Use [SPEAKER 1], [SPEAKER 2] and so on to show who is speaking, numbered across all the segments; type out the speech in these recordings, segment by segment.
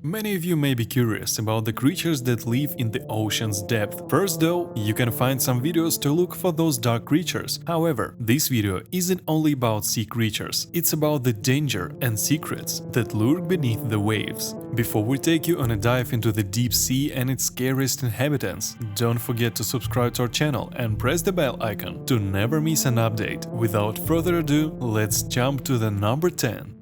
[SPEAKER 1] Many of you may be curious about the creatures that live in the ocean's depth. First though, you can find some videos to look for those dark creatures. However, this video isn't only about sea creatures, it's about the danger and secrets that lurk beneath the waves. Before we take you on a dive into the deep sea and its scariest inhabitants, don't forget to subscribe to our channel and press the bell icon to never miss an update. Without further ado, let's jump to the number 10.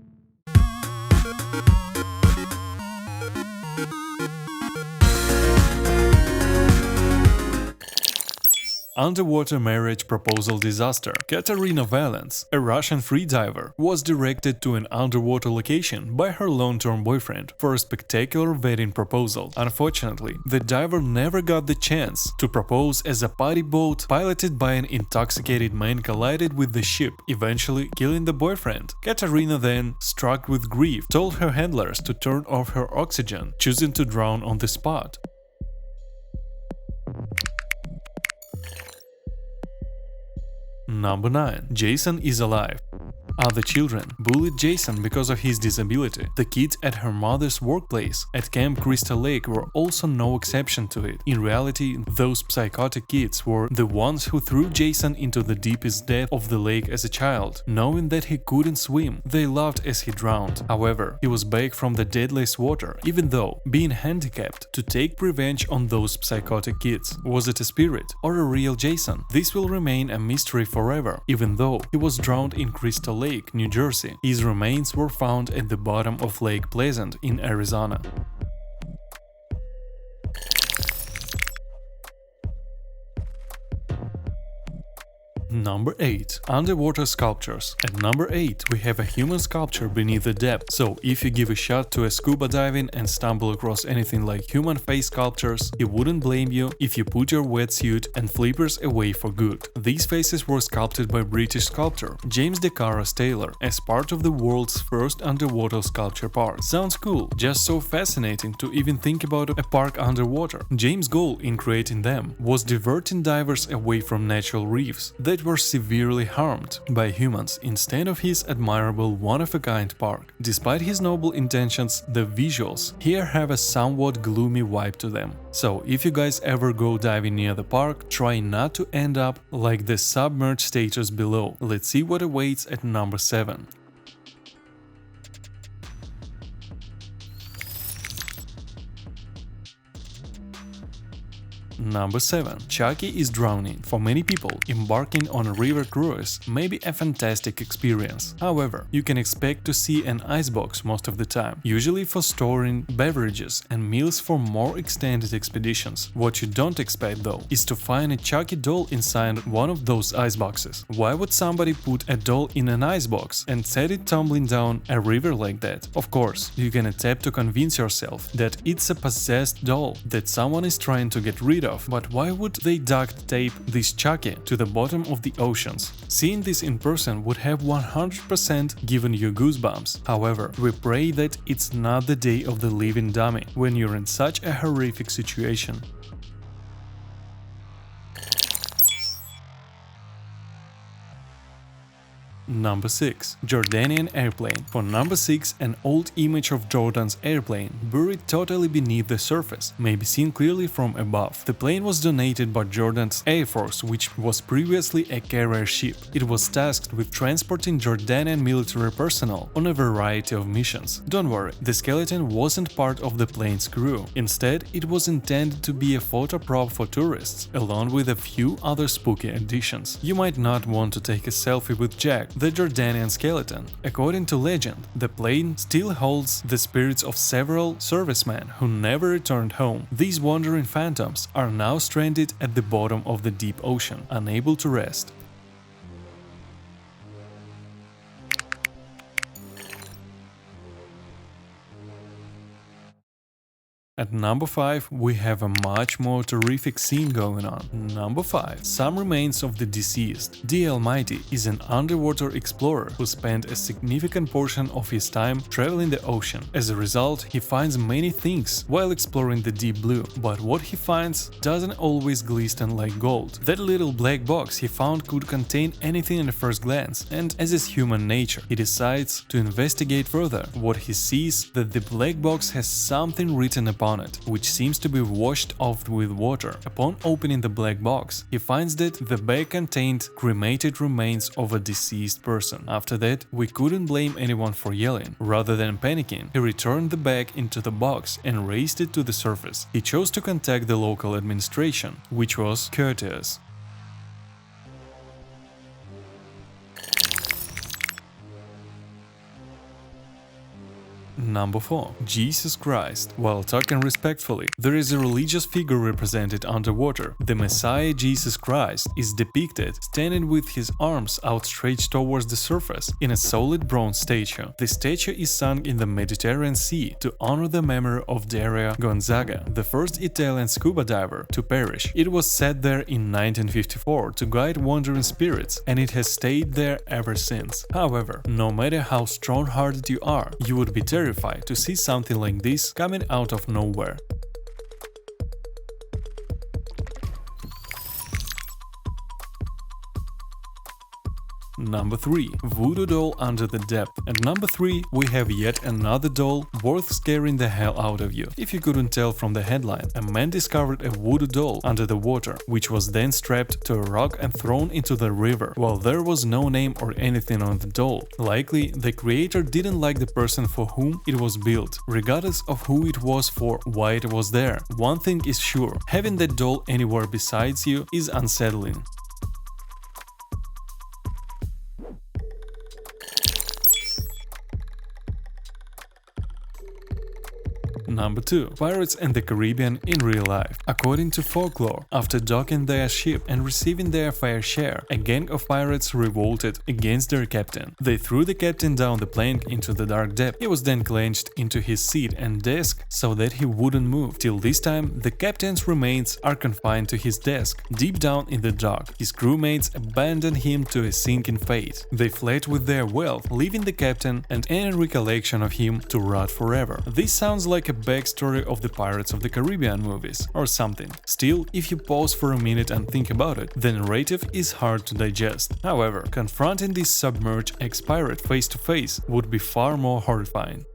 [SPEAKER 1] Underwater marriage proposal disaster. Katerina Valens, a Russian freediver, was directed to an underwater location by her long-term boyfriend for a spectacular wedding proposal. Unfortunately, the diver never got the chance to propose as a party boat piloted by an intoxicated man collided with the ship, eventually killing the boyfriend. Katerina then, struck with grief, told her handlers to turn off her oxygen, choosing to drown on the spot. Number 9. Jason is alive. Other children bullied Jason because of his disability. The kids at her mother's workplace at Camp Crystal Lake were also no exception to it. In reality, those psychotic kids were the ones who threw Jason into the deepest depth of the lake as a child. Knowing that he couldn't swim, they laughed as he drowned. However, he was back from the deadliest water, even though being handicapped, to take revenge on those psychotic kids. Was it a spirit or a real Jason? This will remain a mystery forever, even though he was drowned in Crystal Lake, New Jersey. His remains were found at the bottom of Lake Pleasant in Arizona. Number 8. Underwater sculptures. At number 8, we have a human sculpture beneath the depth. So if you give a shot to a scuba diving and stumble across anything like human face sculptures, he wouldn't blame you if you put your wetsuit and flippers away for good. These faces were sculpted by British sculptor James DeCaros Taylor as part of the world's first underwater sculpture park. Sounds cool, just so fascinating to even think about a park underwater. James' goal in creating them was diverting divers away from natural reefs that were severely harmed by humans instead of his admirable one-of-a-kind park. Despite his noble intentions, the visuals here have a somewhat gloomy vibe to them. So if you guys ever go diving near the park, try not to end up like the submerged statues below. Let's see what awaits at number 7. Number 7. Chucky Is Drowning. For many people, embarking on a river cruise may be a fantastic experience. However, you can expect to see an icebox most of the time, usually for storing beverages and meals for more extended expeditions. What you don't expect though is to find a Chucky doll inside one of those iceboxes. Why would somebody put a doll in an icebox and set it tumbling down a river like that? Of course, you can attempt to convince yourself that it's a possessed doll that someone is trying to get rid of. But why would they duct tape this Chucky to the bottom of the oceans? Seeing this in person would have 100% given you goosebumps. However, we pray that it's not the day of the living dummy when you're in such a horrific situation. Number 6. Jordanian Airplane. For number 6, an old image of Jordan's airplane, buried totally beneath the surface, may be seen clearly from above. The plane was donated by Jordan's Air Force, which was previously a carrier ship. It was tasked with transporting Jordanian military personnel on a variety of missions. Don't worry, the skeleton wasn't part of the plane's crew. Instead, it was intended to be a photo prop for tourists, along with a few other spooky additions. You might not want to take a selfie with Jack, the Jordanian skeleton. According to legend, the plane still holds the spirits of several servicemen who never returned home. These wandering phantoms are now stranded at the bottom of the deep ocean, unable to rest. At number 5, we have a much more terrific scene going on. Number 5. Some remains of the deceased. The Almighty is an underwater explorer who spent a significant portion of his time traveling the ocean. As a result, he finds many things while exploring the deep blue, but what he finds doesn't always glisten like gold. That little black box he found could contain anything at first glance, and as is human nature, he decides to investigate further. What he sees that the black box has something written upon it, which seems to be washed off with water. Upon opening the black box, he finds that the bag contained cremated remains of a deceased person. After that, we couldn't blame anyone for yelling. Rather than panicking, he returned the bag into the box and raised it to the surface. He chose to contact the local administration, which was courteous. Number 4. Jesus Christ. While talking respectfully, there is a religious figure represented underwater. The Messiah Jesus Christ is depicted standing with his arms outstretched towards the surface in a solid bronze statue. The statue is sunk in the Mediterranean Sea to honor the memory of Dario Gonzaga, the first Italian scuba diver to perish. It was set there in 1954 to guide wandering spirits, and it has stayed there ever since. However, no matter how strong-hearted you are, you would be terrified to see something like this coming out of nowhere. Number 3. Voodoo Doll under the depth. At number 3, we have yet another doll worth scaring the hell out of you. If you couldn't tell from the headline, a man discovered a voodoo doll under the water, which was then strapped to a rock and thrown into the river. While there was no name or anything on the doll, likely the creator didn't like the person for whom it was built. Regardless of who it was for, why it was there, one thing is sure, having that doll anywhere besides you is unsettling. Number 2. Pirates and the Caribbean in real life. According to folklore, after docking their ship and receiving their fair share, a gang of pirates revolted against their captain. They threw the captain down the plank into the dark depth. He was then clenched into his seat and desk so that he wouldn't move. Till this time, the captain's remains are confined to his desk, deep down in the dock. His crewmates abandoned him to a sinking fate. They fled with their wealth, leaving the captain and any recollection of him to rot forever. This sounds like a backstory of the Pirates of the Caribbean movies or something. Still, if you pause for a minute and think about it, the narrative is hard to digest. However, confronting this submerged ex-pirate face to face would be far more horrifying.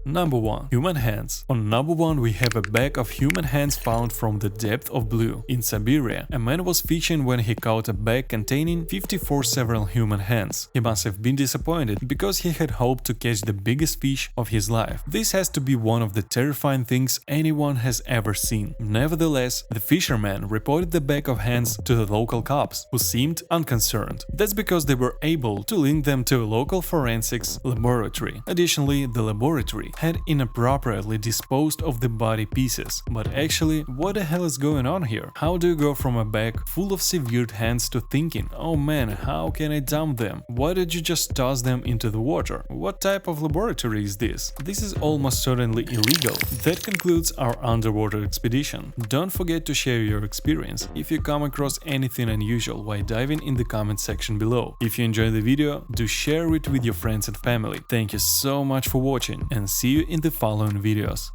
[SPEAKER 1] Number 1. Human hands. On number 1 we have a bag of human hands found from the depth of blue. In Siberia, a man was fishing when he caught a bag containing 54 several human hands. He must have been disappointed because he had hoped to catch the biggest fish of his life. This has to be one of the terrifying things anyone has ever seen. Nevertheless, the fisherman reported the bag of hands to the local cops, who seemed unconcerned. That's because they were able to link them to a local forensics laboratory. Additionally, the laboratory had inappropriately disposed of the body pieces. But actually, what the hell is going on here? How do you go from a bag full of severed hands to thinking, oh man, how can I dump them? Why did you just toss them into the water? What type of laboratory is this? This is almost certainly illegal. That concludes our underwater expedition. Don't forget to share your experience if you come across anything unusual while diving in the comment section below. If you enjoyed the video, do share it with your friends and family. Thank you so much for watching, and see you in the following videos.